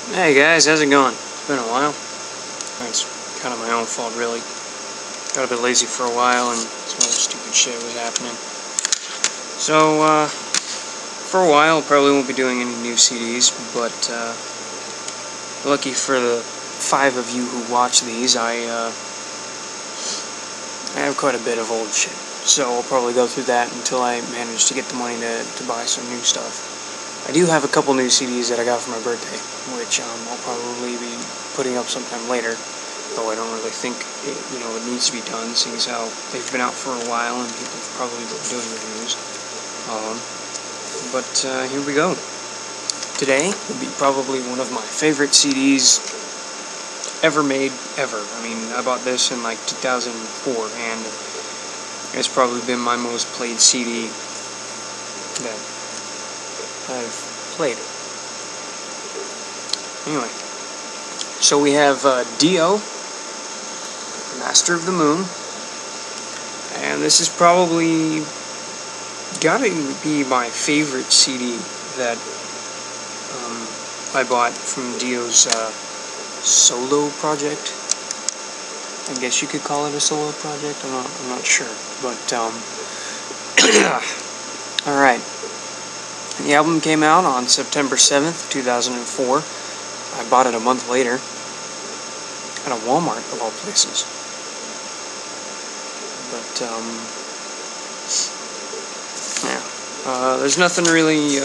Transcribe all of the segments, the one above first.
Hey guys, how's it going? It's been a while. It's kind of my own fault, really. Got a bit lazy for a while and some other stupid shit was happening. So, for a while, probably won't be doing any new CDs, but, lucky for the 5 of you who watch these, I have quite a bit of old shit. So I'll probably go through that until I manage to get the money to buy some new stuff. I do have a couple new CDs that I got for my birthday, which I'll probably be putting up sometime later, though I don't really think it needs to be done, seeing as how they've been out for a while and people have probably been doing reviews. But here we go. Today will be probably one of my favorite CDs ever made, ever. I mean, I bought this in like 2004, and it's probably been my most played CD that I've played. Anyway, so we have Dio, Master of the Moon, and this is probably gotta be my favorite CD that I bought from Dio's solo project. I guess you could call it a solo project. I'm not sure, but all right. The album came out on September 7th, 2004. I bought it a month later at a Walmart, of all places. But, yeah. There's nothing really,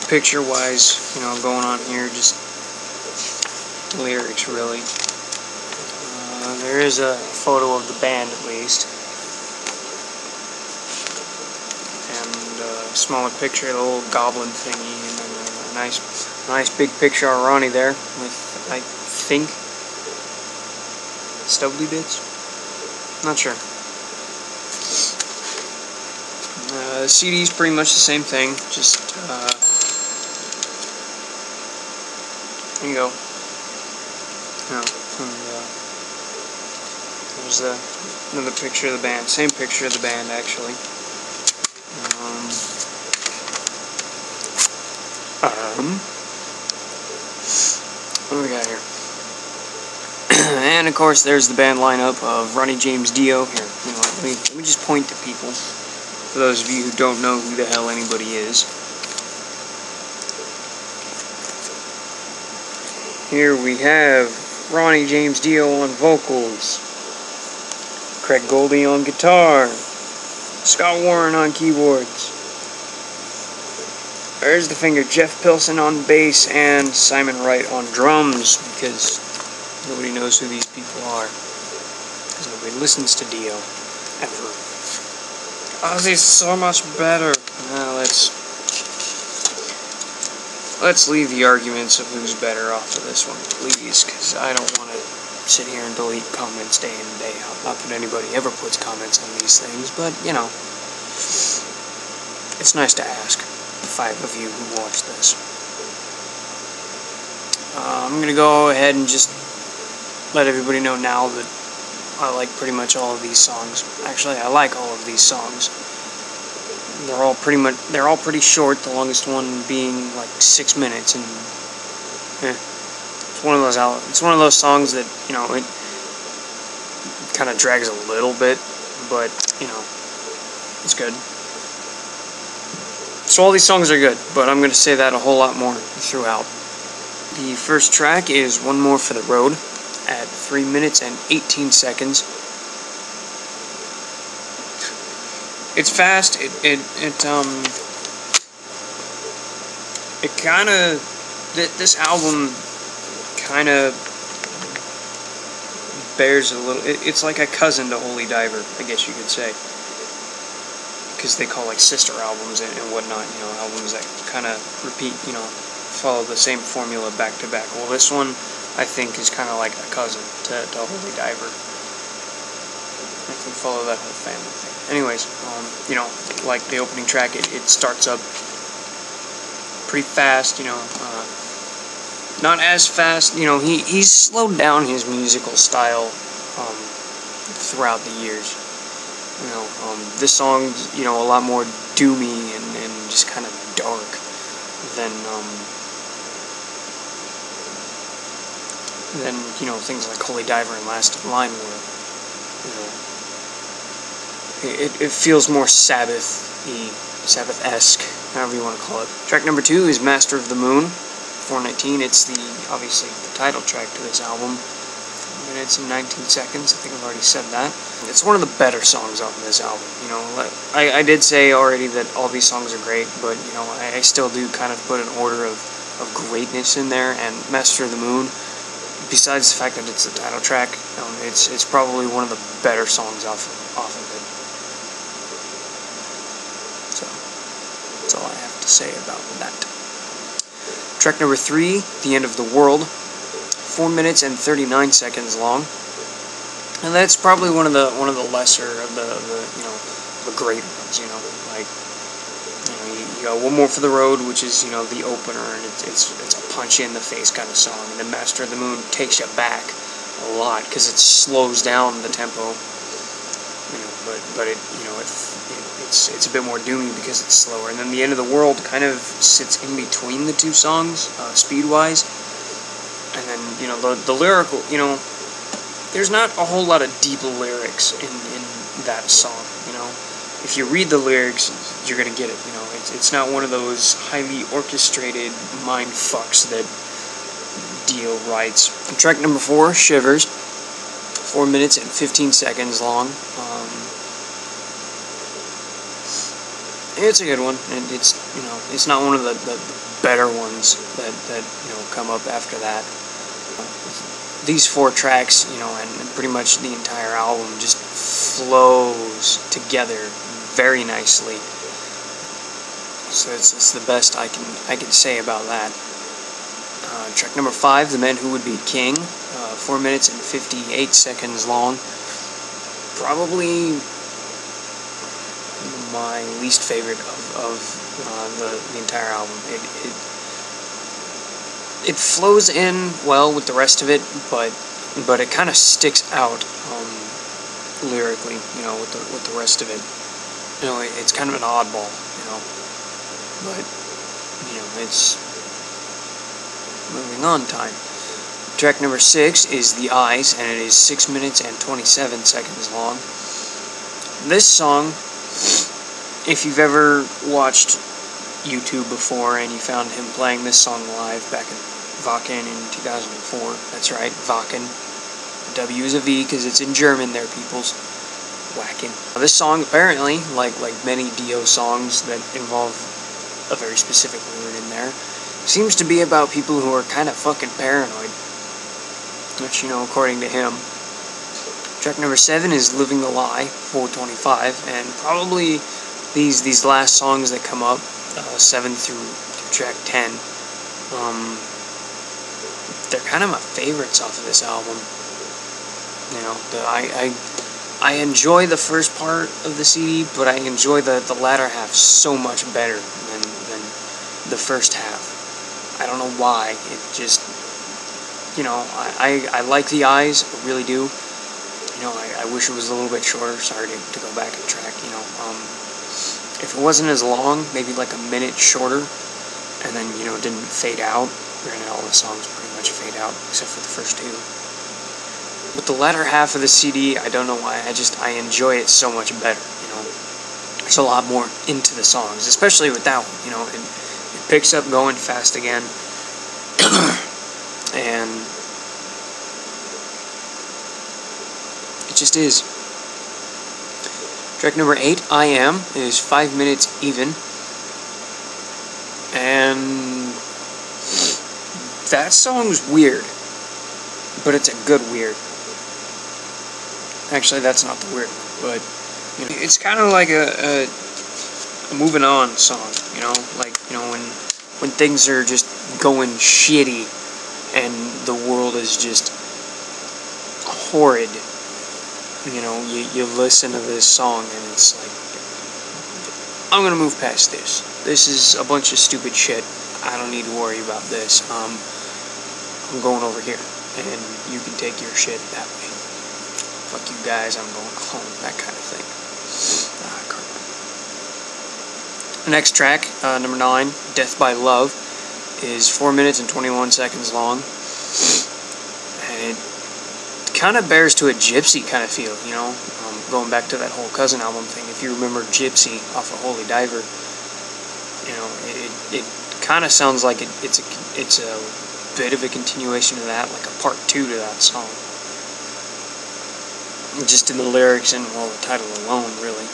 picture-wise, going on here, just lyrics, really. There is a photo of the band, at least. Smaller picture of the little goblin thingy, and then a nice big picture of Ronnie there with, I think, stubbly bits? Not sure. The CD's pretty much the same thing, just, there you go. There's another picture of the band, same picture of the band, actually. What do we got here? And of course, there's the band lineup of Ronnie James Dio. Here, let me just point to people, for those of you who don't know who the hell anybody is. Here we have Ronnie James Dio on vocals, Craig Goldie on guitar, Scott Warren on keyboards. There's the finger, Jeff Pilson on bass, and Simon Wright on drums, because nobody knows who these people are, because nobody listens to Dio, ever. Ozzy's so much better. Let's leave the arguments of who's better off of this one, please, because I don't want to sit here and delete comments day in and day out. Not that anybody ever puts comments on these things, but, it's nice to ask. 5 of you who watch this. I'm going to go ahead and just let everybody know now that I like pretty much all of these songs. Actually, I like all of these songs. They're all pretty short, the longest one being like 6 minutes, and it's one of those songs that, it kind of drags a little bit, but, it's good. So all these songs are good, but I'm going to say that a whole lot more throughout. The first track is One More for the Road at 3 minutes and 18 seconds. It's fast. This album kind of bears a little. It's like a cousin to Holy Diver, I guess you could say. Because they call like sister albums and whatnot, albums that kind of repeat, follow the same formula back to back. Well, this one, I think, is kind of like a cousin to Holy Diver. I can follow that whole family thing. Anyways, like the opening track, it starts up pretty fast, not as fast, he's slowed down his musical style throughout the years. This song's, a lot more doomy and just kind of dark than than, you know, things like Holy Diver and Last in Line were. You know, it feels more Sabbath-y, Sabbath-esque, however you want to call it. Track number 2 is Master of the Moon, 4:19. It's obviously the title track to this album. 4 minutes and 19 seconds. I think I've already said that. It's one of the better songs off of this album. You know, I did say already that all these songs are great, but you know, I still do kind of put an order of greatness in there. And Master of the Moon, besides the fact that it's the title track, it's probably one of the better songs off of it. So that's all I have to say about that. Track number 3, The End of the World, 4 minutes and 39 seconds long, and that's probably one of the lesser of the you know, the great ones. You know, like, you know, you got One More for the Road, which is, you know, the opener, and it's a punch in the face kind of song, and then Master of the Moon takes you back a lot because it slows down the tempo. You know, but it, you know, it's a bit more doomy because it's slower. And then The End of the World kind of sits in between the two songs, speed-wise. And then, you know, the lyrical, you know, there's not a whole lot of deep lyrics in that song, you know. If you read the lyrics, you're gonna get it, you know. It's not one of those highly orchestrated mind fucks that Dio writes. Track number 4, Shivers, 4 minutes and 15 seconds long. It's a good one, and it's, you know, it's not one of the better ones that you know, come up after that. These 4 tracks, you know, and pretty much the entire album just flows together very nicely. So it's the best I can say about that. Track number 5, The Men Who Would Be King, 4 minutes and 58 seconds long. Probably my least favorite of the entire album. It flows in well with the rest of it, but it kind of sticks out lyrically, you know, with the rest of it. You know, it's kind of an oddball, you know, but you know, it's moving on time. Track number 6 is The Eyes, and it is 6 minutes and 27 seconds long. This song, if you've ever watched YouTube before and you found him playing this song live back in Wacken in 2004, that's right, Wacken. W is a V because it's in German there, peoples. Wacken. This song, apparently, like many Dio songs that involve a very specific word in there, seems to be about people who are kind of fucking paranoid. Which, you know, according to him. Track number 7 is Living the Lie, 4:25, and probably these last songs that come up, 7 through track 10, they're kind of my favorites off of this album. You know, I enjoy the first part of the CD, but I enjoy the latter half so much better than the first half. I don't know why. It just, you know, I like The Eyes, I really do. You know, I wish it was a little bit shorter. Sorry to go back and track, you know. If it wasn't as long, maybe like a minute shorter, and then, you know, didn't fade out. Granted, all the songs pretty much fade out, except for the first 2. With the latter half of the CD, I don't know why, I enjoy it so much better, you know. There's a lot more into the songs, especially with that one, you know. It picks up going fast again, and it just is. Track number 8, I Am, is 5 minutes even, and that song's weird, but it's a good weird. Actually, that's not the weird, but you know, it's kind of like a moving on song, you know, like, you know, when things are just going shitty and the world is just horrid. You know, you listen to this song and it's like, I'm gonna move past this. This is a bunch of stupid shit. I don't need to worry about this. I'm going over here, and you can take your shit that way. Fuck you guys, I'm going home. That kind of thing. Next track, number 9, Death by Love, is 4 minutes and 21 seconds long. and it kind of bears to a Gypsy kind of feel, you know, going back to that whole Cousin album thing. If you remember Gypsy off of Holy Diver, you know, it kind of sounds like it's a bit of a continuation of that, like a part 2 to that song. Just in the lyrics and, well, the title alone, really.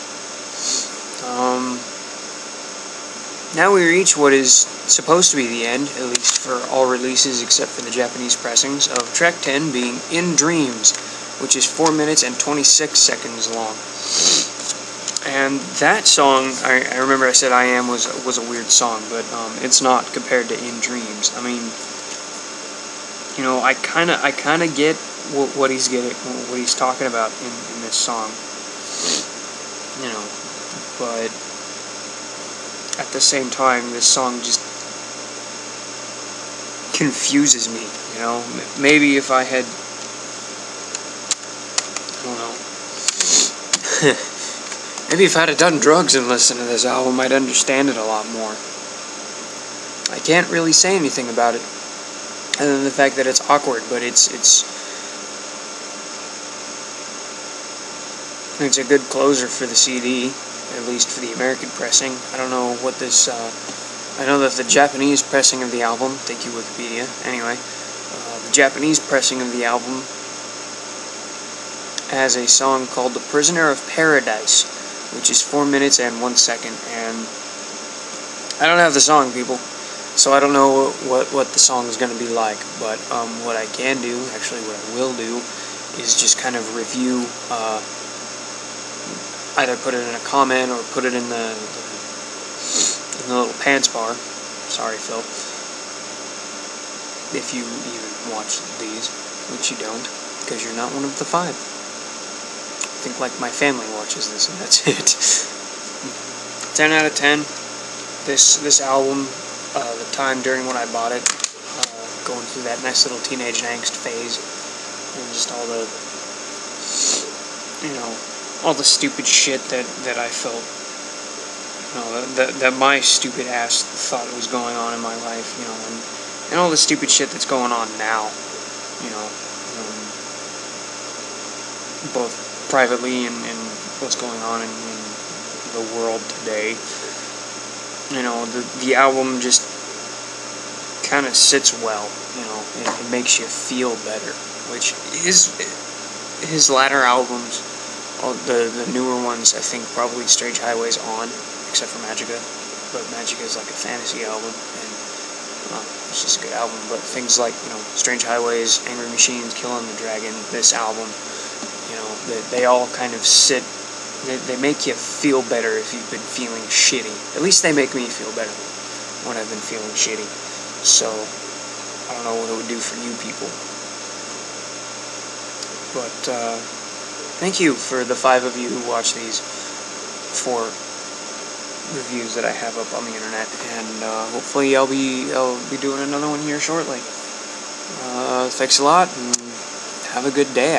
Now we reach what is supposed to be the end, at least for all releases except for the Japanese pressings, of track 10 being In Dreams, which is 4 minutes and 26 seconds long. And that song, I remember I said I Am was a weird song, but it's not compared to In Dreams. I mean, you know, I kind of get what he's talking about in this song, you know, but at the same time, this song just confuses me, you know. Maybe if I had, I don't know, maybe if I had done drugs and listened to this album, I'd understand it a lot more. I can't really say anything about it, other than the fact that it's awkward, but it's a good closer for the CD, at least for the American pressing. I don't know what this, I know that the Japanese pressing of the album, thank you Wikipedia, anyway, the Japanese pressing of the album has a song called The Prisoner of Paradise, which is 4 minutes and 1 second, and I don't have the song, people, so I don't know what the song is going to be like, but what I can do, actually what I will do, is just kind of review, either put it in a comment or put it in the little pants bar. Sorry, Phil. If you even watch these, which you don't, because you're not one of the 5. I think like my family watches this, and that's it. 10 out of 10. This album, the time during when I bought it, going through that nice little teenage angst phase, and just all the, you know, all the stupid shit that I felt, you know, that my stupid ass thought was going on in my life, you know, and all the stupid shit that's going on now, you know, both privately and what's going on in the world today. You know, the album just kind of sits well, you know, it makes you feel better, which is his latter albums. All the newer ones, I think probably Strange Highways on, except for Magica, but Magica is like a fantasy album, and it's just a good album, but things like, you know, Strange Highways, Angry Machines, Kill on the Dragon, this album, you know, they all kind of sit, they make you feel better if you've been feeling shitty. At least they make me feel better when I've been feeling shitty, so I don't know what it would do for you people, but, thank you for the 5 of you who watch these 4 reviews that I have up on the internet, and hopefully I'll be doing another one here shortly. Thanks a lot, and have a good day.